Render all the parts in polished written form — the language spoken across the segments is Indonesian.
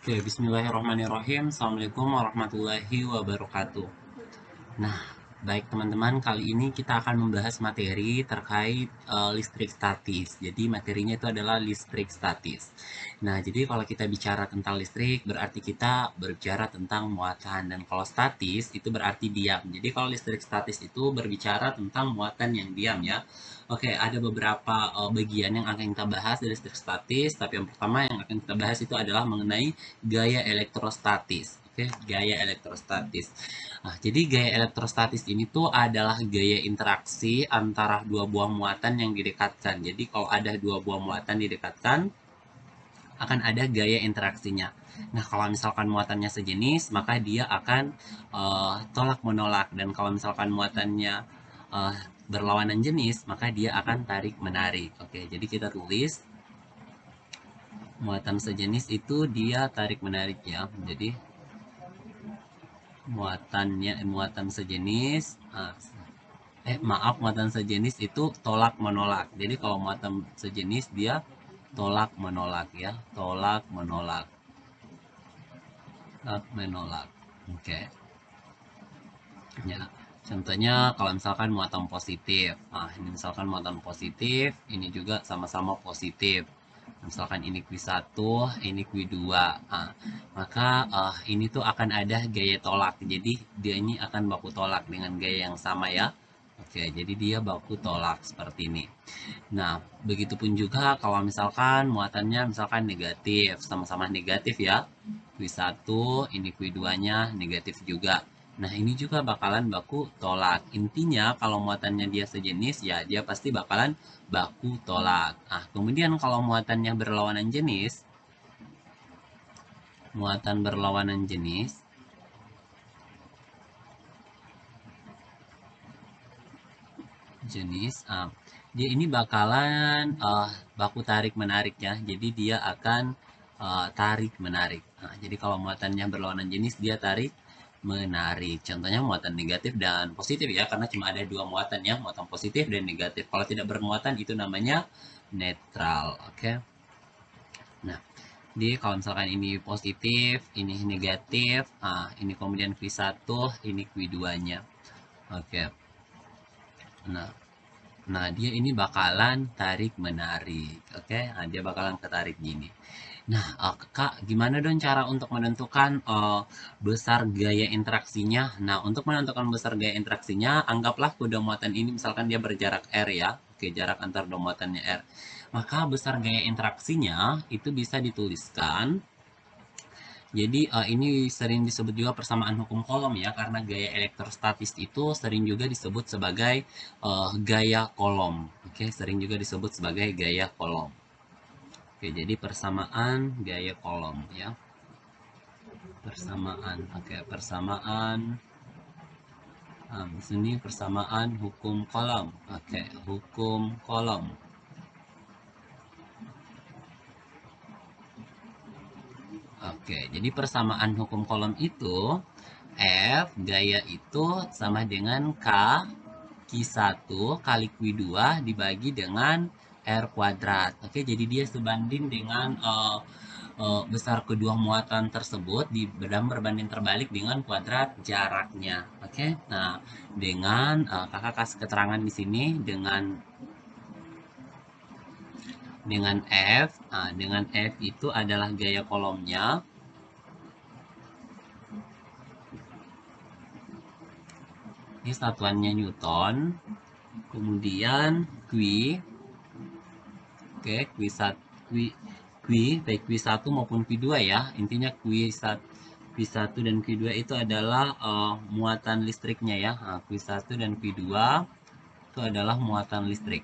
Oke, bismillahirrahmanirrahim. Assalamualaikum warahmatullahi wabarakatuh. Nah, baik teman-teman, kali ini kita akan membahas materi terkait listrik statis. Jadi materinya itu adalah listrik statis. Nah, jadi kalau kita bicara tentang listrik, berarti kita berbicara tentang muatan. Dan kalau statis, itu berarti diam. Jadi kalau listrik statis itu berbicara tentang muatan yang diam ya. Oke, ada beberapa bagian yang akan kita bahas dari listrik statis. Tapi yang pertama yang akan kita bahas itu adalah mengenai gaya elektrostatis. Oke, gaya elektrostatis. Nah, jadi gaya elektrostatis ini tuh adalah gaya interaksi antara dua buah muatan yang didekatkan. Jadi kalau ada dua buah muatan didekatkan, akan ada gaya interaksinya. Nah, kalau misalkan muatannya sejenis, maka dia akan tolak menolak. Dan kalau misalkan muatannya berlawanan jenis, maka dia akan tarik menarik. Oke, jadi kita tulis muatan sejenis itu dia tarik menarik ya. Jadi muatan sejenis maaf, muatan sejenis itu tolak menolak. Jadi kalau muatan sejenis dia tolak menolak ya, tolak menolak, tolak menolak. Oke. Ya, contohnya kalau misalkan muatan positif. Nah, ini misalkan muatan positif, ini juga sama-sama positif. Misalkan ini Q1, ini Q2. Nah, maka ini tuh akan ada gaya tolak. Jadi dia ini akan baku tolak dengan gaya yang sama ya. Oke, jadi dia baku tolak seperti ini. Nah, begitupun juga kalau misalkan muatannya misalkan negatif, sama-sama negatif ya. Q1, ini Q2-nya negatif juga. Nah, ini juga bakalan baku tolak. Intinya kalau muatannya dia sejenis, ya dia pasti bakalan baku tolak. Nah, kemudian kalau muatannya berlawanan jenis, muatan berlawanan jenis, dia ini bakalan baku tarik menarik ya. Jadi dia akan tarik menarik. Nah, jadi kalau muatannya berlawanan jenis dia tarik menarik. Contohnya muatan negatif dan positif ya, karena cuma ada dua muatan ya, muatan positif dan negatif. Kalau tidak bermuatan itu namanya netral. Oke. Nah, jadi kalau misalkan ini positif, ini negatif, ini kemudian Q1, ini Q2-nya. Oke. Nah, Nah, dia ini bakalan tarik menarik. Oke, nah, dia bakalan ketarik gini. Nah, Kak, gimana dong cara untuk menentukan besar gaya interaksinya? Nah, untuk menentukan besar gaya interaksinya, anggaplah kuda muatan ini misalkan dia berjarak R ya. Oke, jarak antar dua muatannya R. Maka besar gaya interaksinya itu bisa dituliskan, jadi ini sering disebut juga persamaan hukum kolom ya, karena gaya elektrostatis itu sering juga disebut sebagai gaya kolom. Oke, sering juga disebut sebagai gaya kolom. Oke, jadi persamaan gaya kolom ya. Persamaan. Oke, persamaan. Di sini persamaan hukum kolom. Oke, hukum kolom. Oke, jadi persamaan hukum kolom itu F gaya itu sama dengan K Q1 kali Q2 dibagi dengan R kuadrat. Oke, jadi dia sebanding dengan besar kedua muatan tersebut dan berbanding terbalik dengan kuadrat jaraknya. Oke, nah dengan kakak kasih keterangan di sini dengan F, dengan F itu adalah gaya kolomnya. Ini satuannya Newton. Kemudian Q, oke, baik Q1 maupun Q2 ya. Intinya Q1 dan Q2 itu adalah muatan listriknya ya. Nah, Q1 dan Q2 itu adalah muatan listrik.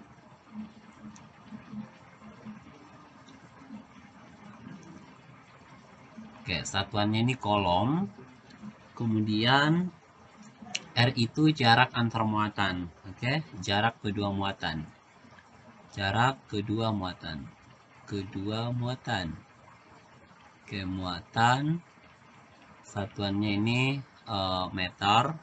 Oke, satuannya ini kolom. Kemudian R itu jarak antar muatan. Oke, jarak kedua muatan. Jarak kedua muatan. Kedua muatan. Oke, muatan. Satuannya ini meter.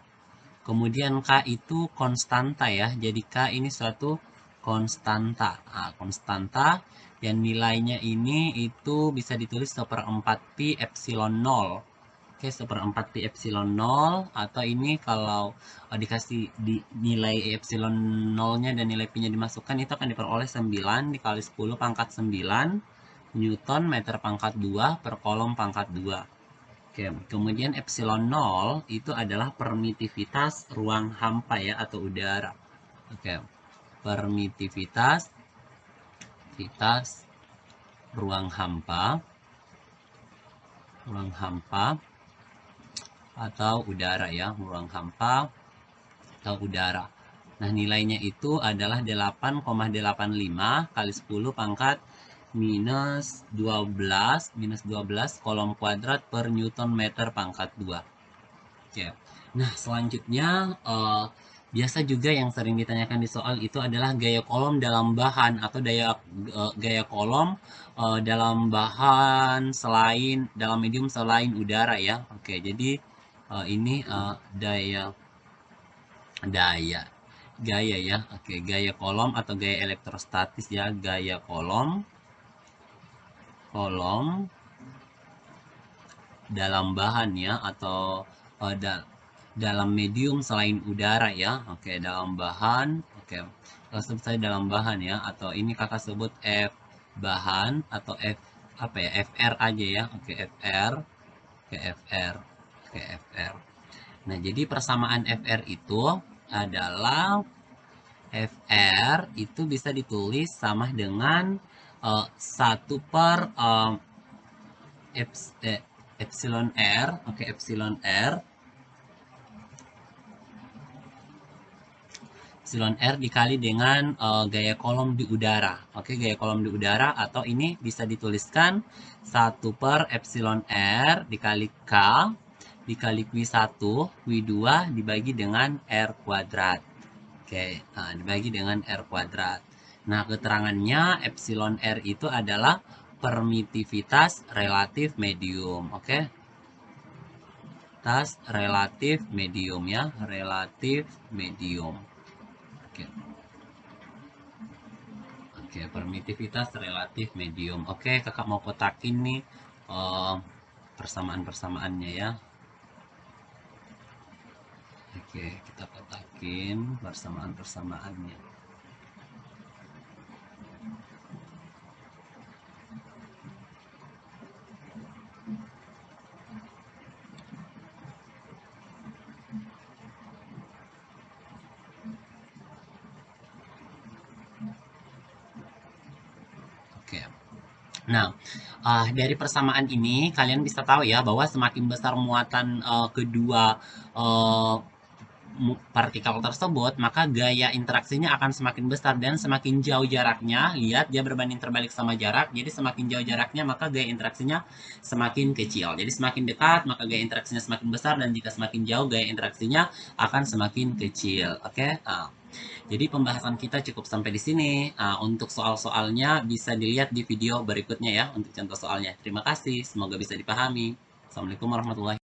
Kemudian K itu konstanta ya. Jadi K ini suatu konstanta. Nah, konstanta yang nilainya ini itu bisa ditulis 1/4 pi epsilon 0. Oke, 1/4 pi epsilon 0, atau ini kalau dikasih di nilai epsilon 0-nya dan nilai pi-nya dimasukkan, itu akan diperoleh 9 dikali 10 pangkat 9 Newton meter pangkat 2 per kolom pangkat 2. Oke, kemudian epsilon 0 itu adalah permitivitas ruang hampa ya, atau udara. Oke, permitivitas ruang hampa atau udara ya, ruang hampa atau udara. Nah, nilainya itu adalah 8,85 kali 10 pangkat minus 12 kolom kuadrat per Newton meter pangkat 2. Oke. Nah, selanjutnya biasa juga yang sering ditanyakan di soal itu adalah gaya kolom dalam bahan atau gaya kolom dalam bahan dalam medium selain udara ya. Oke, jadi ini daya gaya ya. Oke, gaya kolom atau gaya elektrostatis ya, gaya kolom dalam bahan ya, atau dalam medium selain udara ya. Oke, dalam bahan. Oke, sebut saya dalam bahan ya, atau ini kakak sebut F bahan atau F apa ya, FR aja ya. Oke, FR. Oke, FR. Oke, FR. Nah, jadi persamaan FR itu adalah FR itu bisa ditulis sama dengan 1 per epsilon R. Oke, epsilon R. Epsilon R dikali dengan gaya kolom di udara. Oke, gaya kolom di udara, atau ini bisa dituliskan 1 per epsilon R dikali K dikali Q1, Q2 dibagi dengan R kuadrat. Oke, nah, dibagi dengan R kuadrat. Nah, keterangannya epsilon R itu adalah permitivitas relatif medium. Oke, relatif medium ya, relatif medium. Oke. Oke, permitivitas relatif medium. Oke, kakak mau kotakin nih persamaan-persamaannya ya. Oke, kita kotakin persamaan-persamaannya. Oke. Nah, dari persamaan ini kalian bisa tahu ya bahwa semakin besar muatan kedua partikel tersebut, maka gaya interaksinya akan semakin besar, dan semakin jauh jaraknya, lihat dia berbanding terbalik sama jarak, jadi semakin jauh jaraknya maka gaya interaksinya semakin kecil. Jadi semakin dekat maka gaya interaksinya semakin besar, dan jika semakin jauh gaya interaksinya akan semakin kecil. Oke. Jadi pembahasan kita cukup sampai di sini. Untuk soal-soalnya bisa dilihat di video berikutnya ya, untuk contoh soalnya. Terima kasih, semoga bisa dipahami. Assalamualaikum warahmatullahi wabarakatuh.